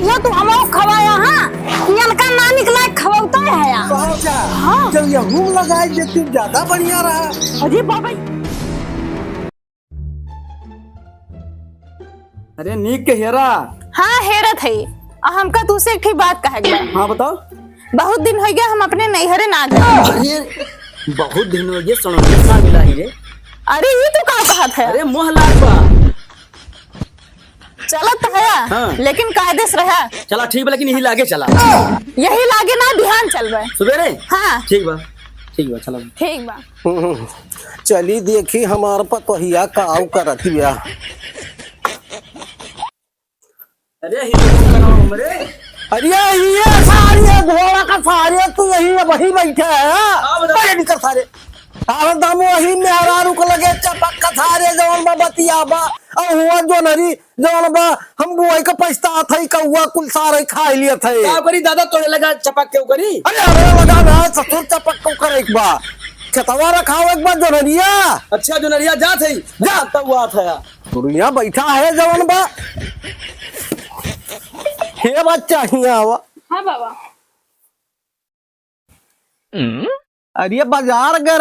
कहियो तू हमो खवाया हां इनका ना निकला खवौता है यार। हाँ जब यहूं लगाए देती ज्यादा बढ़िया रहा। अरे बाबा अरे नीक के हेरा। हाँ हेरत है हमका तुझसे एक बात कहे। हाँ बताओ। बहुत दिन हो गया हम अपने नैहरे ना गए। अरे बहुत दिन हो गए सनोनिया ना मिला ही रे। अरे ये तो का कहत है। अरे मोहलाल बा चलत है हाँ। लेकिन कायदे से रहा। चला ठीक बा लेकिन यही लागे चला यही लागे ना ध्यान चलबे सुबेरे। हाँ ठीक बा चलो ठीक बा। चली देखी हमार पतोहिया काव करत बिया। अरे हमरे अरे ये सारे घोड़ा का सारे तू यही वही बैठे है। बड़े निकल सारे अरे दम वही मेहरा रुक लगे चपक का सारे जवन बा बतिया बा और हुआ जो नरी जवन बा हम बुआई का पछता था कौआ कुल सारे खा लिया थे। का करी दादा तोड़े लगा चपक क्यों करी। अरे हमें लगा ना ससुर चपक को करे एक बार खेतवा रखाओ एक बार जो नरिया। अच्छा जो नरिया जा थे जा तब हुआ था दुनिया बैठा है जवन बा हे बच्चा हिया आवा। हाँ बाबा। अरे बाजार गए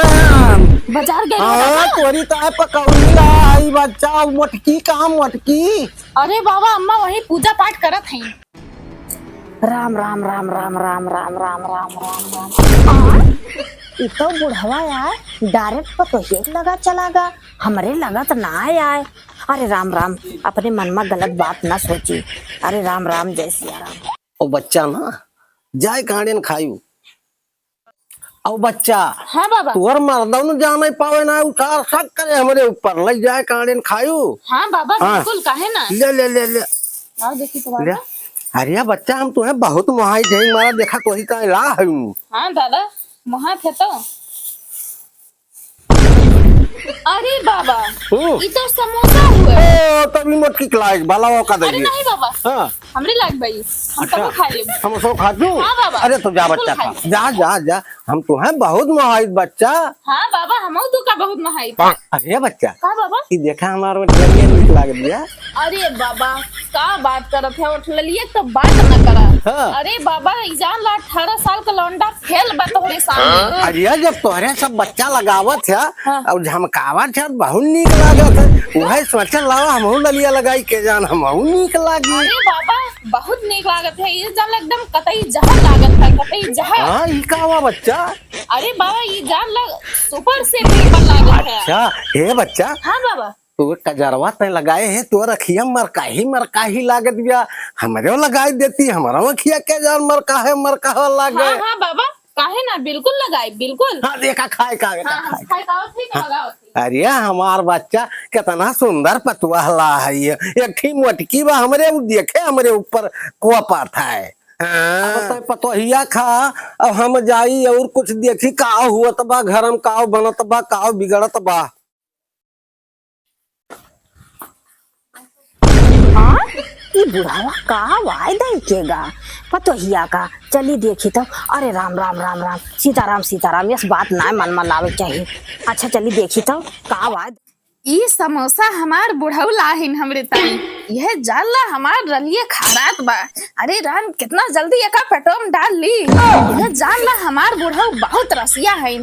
बाजार गए। हाँ तोरी ताय पकौड़ी आई बच्चा मटकी कहाँ मटकी। अरे बाबा अम्मा वही पूजा पाठ करत हैं। राम राम राम राम राम राम राम राम राम राम। इतो बुढ़वा यार डायरेक्ट पतोहिए लगा चलागा हमरे लगत ना आए। अरे राम राम अपने मन में गलत बात ना सोची। अरे राम राम जय सिया राम। ओ बच्चा ना जाए कांडेन खायू ओ बच्चा। हाँ बाबा। तुहर मर्दों न जा नहीं पावे ना उतार सक करे हमरे ऊपर ले जाए कांडेन खायू। हाँ बाबा हाँ। बिल्कुल काहे ना। ले ले ले ले आओ देखी तो ले। बाबा। अरे बच्चा हम तुम्हें बहुत मुहाई दे मारा देखा तो ही ता ला हूँ। हाँ दादा वहाँ थे तो। अरे बाबा ये तो समोसा हुए। ओ तभी मटकी खिलाए बाला वो का अरे दे। नहीं बाबा हाँ हमरे लाग भाई हम अच्छा। सब खा लेंगे। हम सब खाजू। हाँ बाबा। अरे तो जा बच्चा बिल्कुल खा जा जा जा हम तुम्हें बहुत मुहाई बच्चा। हाँ बाबा हम तो का बहुत नहाई। अरे बच्चा का बाबा। ये देखा हमारे में नीक लाग दिया। अरे बाबा का बात करत है उठ लिए तो बात न करा। हाँ। अरे बाबा इजान ला 18 साल का लौंडा फेल बा तोहरे सामने। अरे जब तोहरे सब बच्चा लगावत है हाँ। और झमकावत है बहुत नीक लागत है वही सोचल लावा हमहू ललिया लगाई के जान हमहू नीक लागी। अरे बाबा बहुत नीक लागत है ये जान एकदम कतई जहर लागत है कतई जहर। हाँ ई का हुआ बच्चा। अरे बाबा ये जान लग सुपर से पेपर लागत है। अच्छा हे बच्चा हाँ बाबा। तू कजरवा ते लगाए है तो रखिया मरका ही लागत बिया हमरे लगाई देती हमारा मखिया के जान मरका लागे। हाँ हाँ बाबा काहे ना बिल्कुल लगाए बिल्कुल। हाँ देखा खाए का हाँ हाँ खाए खाओ ठीक है लगाओ ठीक। अरे हमार बच्चा कितना सुंदर पतुआ ला है ये एक ठीक मटकी बा हमरे देखे हमरे ऊपर कुआ पाथा है। हाँ। पतोहिया खा अब हम जाई और कुछ देखी का हुआ बा घर में का बनत बा का बिगड़त बा। ये बुढ़ावा का वाय देखेगा पतोहिया का चली देखी तो। अरे राम राम राम राम सीताराम सीताराम यस बात ना मन में लावे चाहिए। अच्छा चली देखी तो का वाय। ये समोसा हमार बुढ़ऊ लाहिन हमरे ताई यह जानला हमार रलिए खारात बा। अरे राम कितना जल्दी एका पेटोम डाल ली। यह जानला हमार बुढ़ऊ बहुत रसिया है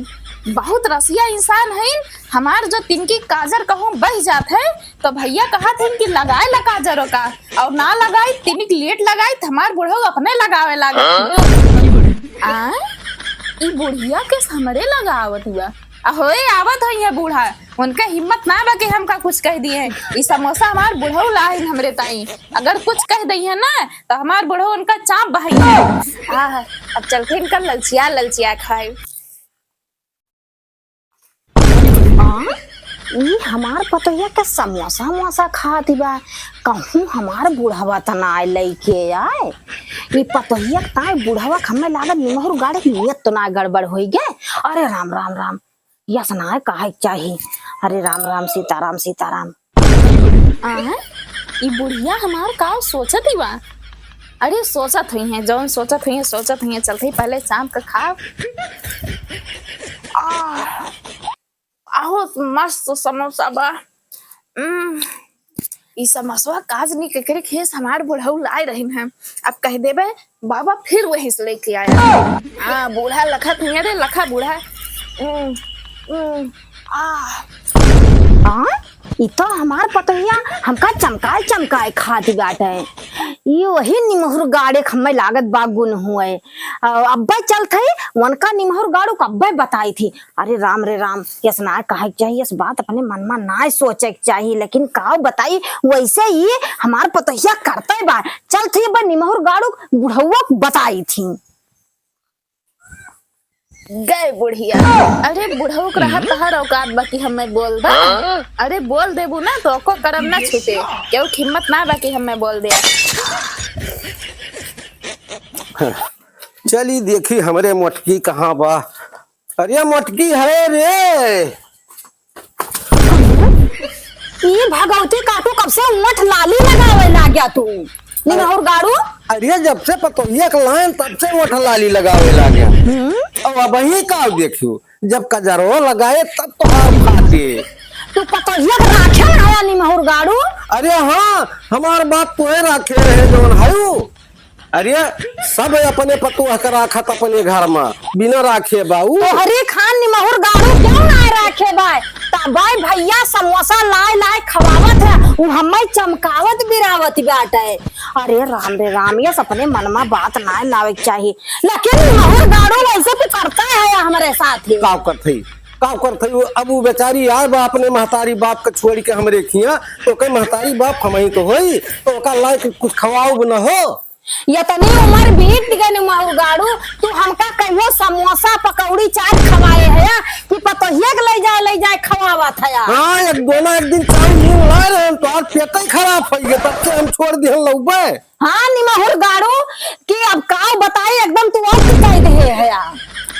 बहुत रसिया इंसान है। हमार जो तिनकी काजर कहूँ बह जात है तो भैया कहा थे कि लगाए ला काजरों का और ना लगाई तिनिक लेट लगाई तो हमार बुढ़ऊ अपने लगावे लगा। ई बुढ़िया के हमरे लगावत हुआ अहोए आवत है ये बूढ़ा उनका हिम्मत ना बा कि हमका कुछ कह दिए है। ई समोसा हमार बुढ़ऊ लाहिन हमरे ताई अगर कुछ कह दी है ना तो हमार बुढ़ऊ उनका चाप बहाई। अब चलते इनका ललचिया ललचिया खाए। ये हमार पतोहिया के समोसा मोसा खा दिबा कहूँ हमार बुढ़ावा तना आए लेके आए। ये पतोहिया ताए बुढ़ावा हमें लागत निमहर गाड़ी की नियत तो ना गड़बड़ हो गए। अरे राम राम राम यस ना कहा चाहिए। अरे राम राम सीताराम सीताराम। ये बुढ़िया हमार का सोचत ही बा। अरे सोचत हुई है जौन सोचत हुई है चलते पहले शाम का खा। आहो मस्त समोसा बा। ई समस्या काज नहीं केकरे खेस हमार बुढ़ऊ लाए रही हैं। अब कह देबे बाबा फिर वही से लेके आया। हाँ बूढ़ा लखा नहीं रे लखा बूढ़ा। ई तो हमार पतोहिया हमका चमकाए चमकाए खाती बाटे। ये वही निमहुर गाड़े खम्मे लागत बागुन हुए अब्बे चलते उनका निमहुर गाड़ू कब्बे बताई थी। अरे राम रे राम यस ना कहे चाहिए इस बात अपने मन में ना सोचे चाहिए, लेकिन का बताई वैसे ही हमार पतोहिया करते बा चलते बा निमहुर गाड़ू बुढ़ौआ बताई थी। गए बुढ़िया। अरे बुढ़ऊ के रहा तहर औकात बाकी हमें बोल दा। अरे बोल देबू ना तो को करम ना छूटे क्यों हिम्मत ना बाकी हमें बोल दिया। चली देखी हमरे मोटकी कहाँ बा। अरे मोटकी है रे। ये भगवती काटू कब से मठ लाली लगावे ला गया तू निमहुर गाड़ू। अरे जब से पतोहिया के लाइन तब से मोठ लाली लगावे ला गया। अब वही का देखियो जब कजरो लगाए तब तो हाथ फाटे। तू पतोहिया के राखे ना आया निमहुर गाड़ू। अरे हाँ हमार बात तो है राखे रहे जोन हाउ। अरे सब अपने पतुआ के राखत अपने घर में बिना राखे बाऊ। तो हरी खान निमहुर गाड़ू क्यों ना राखे बाय तबाय भैया समोसा लाए लाए खवावत है वो हमें चमकावत बिरावत बाटे। अरे राम रे राम ये अपने मन में बात ना लावे चाहिए, लेकिन निमहुर गाड़ू वैसे भी करता है हमारे साथ ही। का करते अब वो बेचारी आए बा अपने महतारी बाप के छोड़ के हमरे खिया तो कई महतारी बाप हम तो होई तो का लायक कुछ खवाओ न हो। ये तनी उम्र बीत गई निमहुर गाड़ू तू हमका कहियो समोसा पकौड़ी चाट खवाए है कि पतोहिया के ले जाए खवावत है। हाँ एक दिन चाय नींद लाए रहे तो आज पेट ही खराब हो गया तब से हम छोड़ दिए लौबे। हाँ निमहुर गाड़ू कि अब का बताई एकदम तू और कह दे है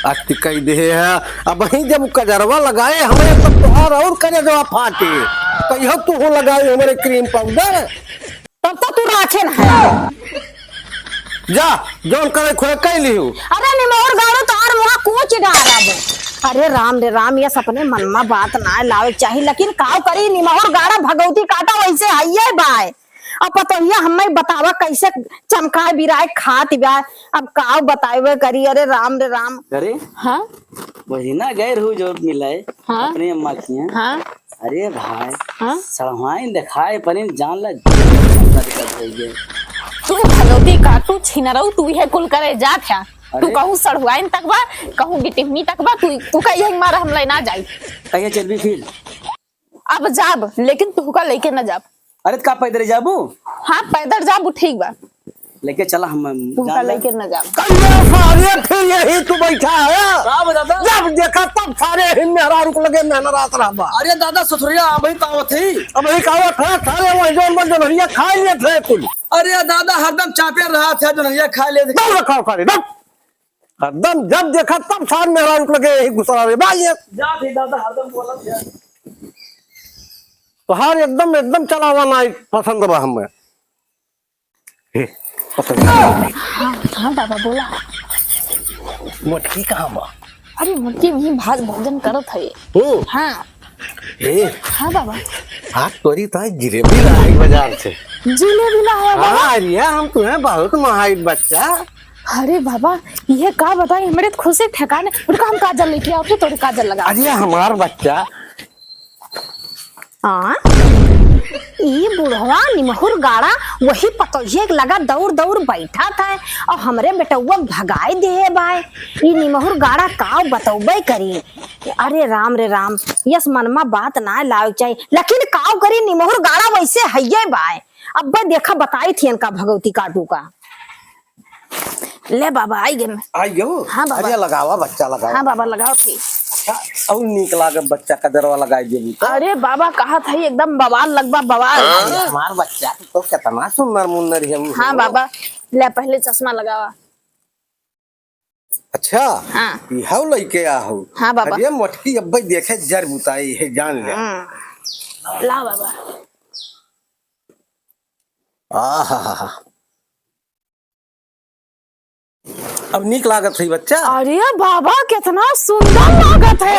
अति कही दे है। अब वही जब कजरवा लगाए हमें तब तुहार और करे जवा फाटे कहियो तू हो लगाए हमारे क्रीम पाउडर तब तो तू राखे न है जा जोन करे खोए कह लियो। अरे निमहुर गाड़ू तार मुहा कूच डाला। अरे राम रे राम ये सपने मन में बात ना लावे चाहिए, लेकिन काव करी निमहुर गाड़ा भगवती काटा वैसे आइए बाय। अब पतोहिया हमें बतावा कैसे चमकाए बिराए खात बा अब काव बतावे करी। अरे राम रे राम। अरे हाँ वही ना गए रहू जो मिले हाँ? अपने अम्मा की। हाँ अरे भाई हाँ सड़वाइन दिखाए पर जान ला तू भगवती काटू छिनरऊ तू है कुल करे जात है। तू कहूँ सड़वाइन तक बा कहूँ गिटिहनी तक बा तू कहिए मारा हम ले ना जाई। कहिए चल भी फिर अब जाब लेकिन तू का लेके ना जाब। अरे का पैदल जाबू। हाँ पैदल जाब ठीक बा लेके चला हम तू का लेके ना जाब। सारे फिर यही तू बैठा है जब देखा तब सारे मेहरा रुक लगे मेहनत रात रहा। अरे दादा ससुरिया अभी कावत थी अब वही कावत है सारे वही जोन जनरिया खा लिए थे कुल। अरे दादा हरदम चापे रहा था जनरिया खा ले दम रखा सारे दम हरदम जब देखा तब सारे मेहरा रुक लगे यही गुस्सा रहे भाई जा थी दादा हरदम बोला था तो हर एकदम चलावा ना पसंद बा हमें। हाँ बाबा बोला। मोटकी कहाँ बा। अरे मुर्गी वही भात भोजन करत है। हाँ हाँ बाबा हाँ तोरी तो जिलेबी लाई बाजार से। जिलेबी ला है बाबा। हाँ अरे हम तुम्हें बहुत महाइट बच्चा। अरे बाबा ये का बताए हमारे खुशी ठिकाने उनका हम काजल लेके आओ तो काजल लगा। अरे हमार बच्चा ये बुढ़वा निमहुर गाड़ा वही पतोहिया के लगा दौड़ दौड़ बैठा था और हमरे बेटुआ भगाए दे बाय। ये निमहुर गाड़ा का बतौबे करी। अरे राम रे राम यस मन में बात ना लावे चाहिए, लेकिन काव करी निमहुर गाड़ा वैसे है बाय। अब देखा बताई थी इनका भगवती काटू का। ले बाबा आई गए। आइयो। हाँ बाबा। अरे लगावा बच्चा लगावा। हाँ बाबा लगाओ थी। अच्छा और नीक लागे बच्चा का दरवा लगाई देबी तो। अरे बाबा कहा था एकदम बवाल लगवा बवाल। हमार बच्चा तो कितना सुंदर मुन्नर है। हाँ बाबा ले पहले चश्मा लगावा। अच्छा हाँ हाउ लइके आहू। हाँ बाबा। अरे मोटकी अब्बे देखे जर बुताई है जान ले। ला बाबा। आहा अब नीक लागत है बच्चा। अरे बाबा कितना सुंदर लागत है।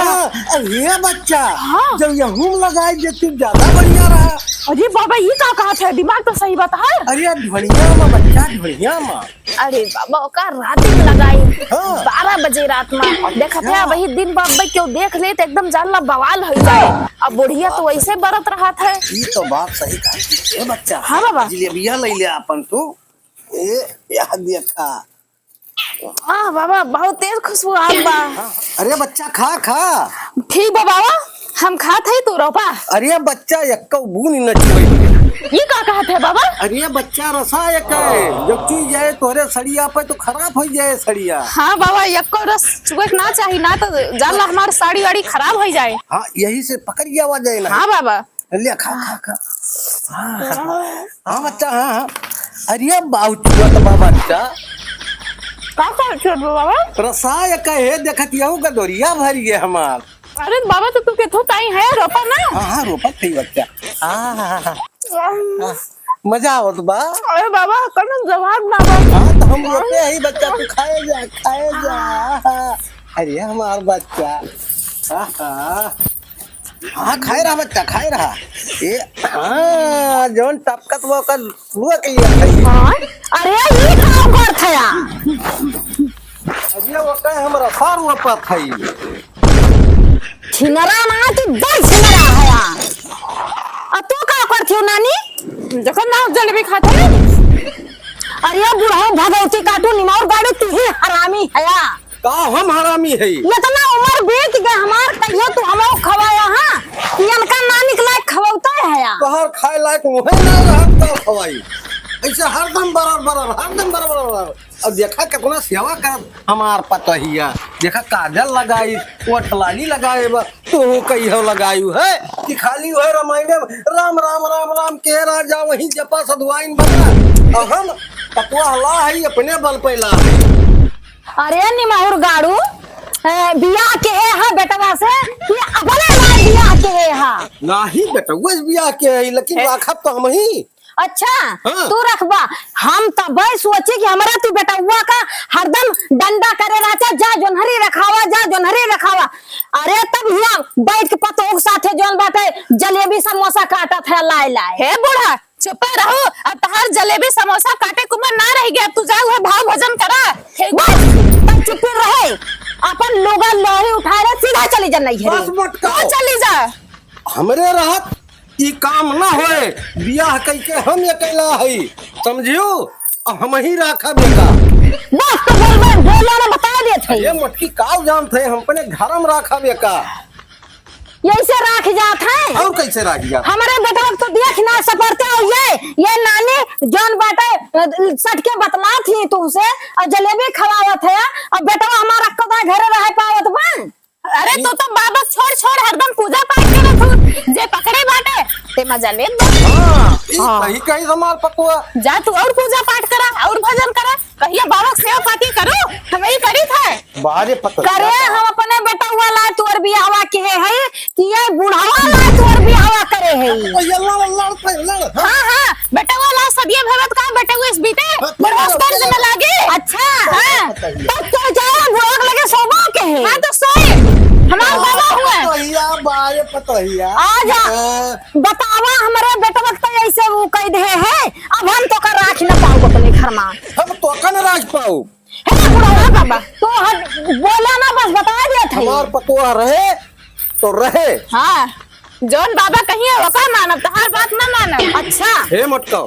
अब ये बच्चा हाँ। जब ये हम लगाए देती ज्यादा बढ़िया रहा। अरे बाबा ये का कहा थे, दिमाग तो सही बता है। अरे ढोलिया में बच्चा ढोलिया में। अरे बाबा का रात में लगाई हाँ। 12 बजे रात में देखा था वही दिन बाबा क्यों देख ले तो एकदम जानला बवाल हो जाए। अब बुढ़िया तो वैसे बरत रहा था। ये तो बात सही कहा। ए बच्चा हाँ बाबा। जलेबिया ले ले अपन तू। ए याद देखा। हाँ बाबा बहुत तेज खुशबू आ बा। अरे बच्चा खा खा। ठीक बा बाबा हम खात है तू रोपा। अरे बच्चा यक्का बून न चुई। ये का कहत है बाबा। अरे बच्चा रसा एक है जब चुई जाए तोरे सड़िया पे तो खराब हो जाए सड़िया। हाँ बाबा यक्को रस चुगक ना चाहिए ना तो जानला हमार साड़ी वाड़ी खराब हो जाए। हाँ यही से पकड़ जावा जाए ना। हाँ बाबा ले खा खा खा। हाँ बच्चा हाँ। अरे बहुत चुआ बा बच्चा। का छोड़ बाबा। रसा एक है देखत यहू गदोरिया भर गए हमार। अरे बाबा तो तू के थो ताई है रोपा ना। हाँ हाँ रोपा थी बच्चा। हाँ मजा आवत बा। अरे बाबा कौन जवाब ना बा। हाँ तो हम रोपे ही बच्चा तू खाए जा खाए जा। अरे हमार बच्चा। हाँ खाए रहा बच्चा खाए रहा। ये हाँ जौन टपकत वो कर लुआ के लिए खाई। हाँ? अरे ये काम कर थया। अरे वो कहे हमरा सार हुआ पर खाई। छिनरा ना तू दर छिनरा है। अब तू का करती हो नानी? जखन ना जलेबी खाते हैं। अरे बुढ़ा भगवती काटू निमार गाड़ी तू ही हरामी है। का हम हरामी है। इतना उम्र बीत गए हमार कहियो तू हमो खवाया हां। इनका नानी के लायक खवौता है या। तोहर खाए लायक मुहे ना रहत तो खवाई। ऐसे हरदम बराबर। अब देखा कितना सेवा कर हमार पतहिया। देखा काजल लगाई ओठलाली लगाए तू कहियो लगायू है कि खाली है रामायण राम राम राम राम के राजा वही जपा सदवाइन बना। हम पकुआ ला है अपने बल पे ला है। अरे निमाउर गाड़ू बियाह के है बेटवा से ये अपने लाल बियाह के है। नाही बेटा वो बियाह के है लेकिन राखब तो हम ही। अच्छा हाँ। तू रखबा हम तब सोचे कि हमारा तू बेटा हुआ का हरदम डंडा करे रहता जा जोनहरी रखावा। अरे तब हुआ बैठ के पतों साथे जोन बाटे जलेबी समोसा काटा था लाए हे बूढ़ा चुप रहो। अब तहार जलेबी समोसा काटे कुमर ना रह गया। तू जा वो भाव भोजन करा। बस चुप रहे अपन लोगा लोही उठा रहे सीधा चली जा नहीं है। बस मटका चली जा। हमरे रहत ई काम ना होए बियाह कई के हम अकेला है समझियो। हम ही राखा बेटा। बस तो बोलना ना बता दे थे। ये मटकी काव जान थे हम अपने घर में राखा बेका। यही से राख जात है और कैसे राख जा। हमारे बेटा तो देख ना सपरते हो ये नानी जौन बाटे सट के बतला थी तुमसे और जलेबी खवावत है। अब बेटा हमारा कदा घरे रह पावत बन। अरे तू तो बाबा छोड़ हरदम पूजा पाठ करे तू जे पकड़े बाटे ते मजा ले। हाँ कहीं कहीं हमार पकुआ। जा तू और पूजा पाठ करा और भजन करा। कहिया बाबा सेवा पाती करो हम यही करी था। बारे पता करे हम अपने बेटा हुआ ला तोर बियाहवा के है कि ये बुढ़ावा ला तोर बियाहवा करे है। लड़ हाँ बेटा वाला सदिया भगत का बेटे हुए इस बीते बरसकर में लागे। अच्छा हाँ तब तो जाए भोग लगे सोबा के है। हाँ तो सोए हमारा बाबा हुआ बारे पतहिया आ जा बतावा हमारे बेटा वक्त ऐसे वो कह दे है। अब हम तो कर राख ना पाऊ अपने घर में। हम तो कन राज पाऊ है बुढ़ावा बाबा तो बोला ना बस बता दिया था। हमार पकुआ रहे तो रहे। हाँ जौन बाबा कहिए ओका मानब तहार बात ना मानब। अच्छा हे मटका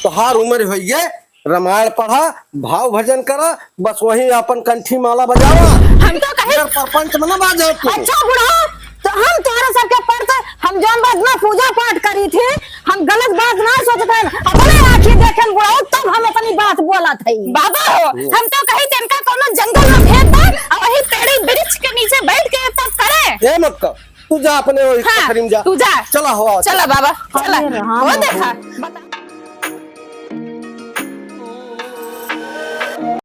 तोहार उम्र होइए रामायण पढ़ा भाव भजन करा बस वही अपन कंठी माला बजावा। हम तो कहे परपंच में ना बाजो तू। अच्छा बुढ़ा तो हम तुम्हारे सबके पढ़ते हम जौन बात ना पूजा पाठ करी थी हम गलत बात ना सोचते अपने आँखी देखे बुढ़ाओ तब हम अपनी बात बोला थे। बाबा हो हम तो कही तिनका कोनो जंगल में भेज दो और वही पेड़ी वृक्ष के नीचे बैठ के तब करे। हे मटका तू जा अपने हाँ, जा तू जा चला हो चला बाबा चला अरे राम वो देखा बता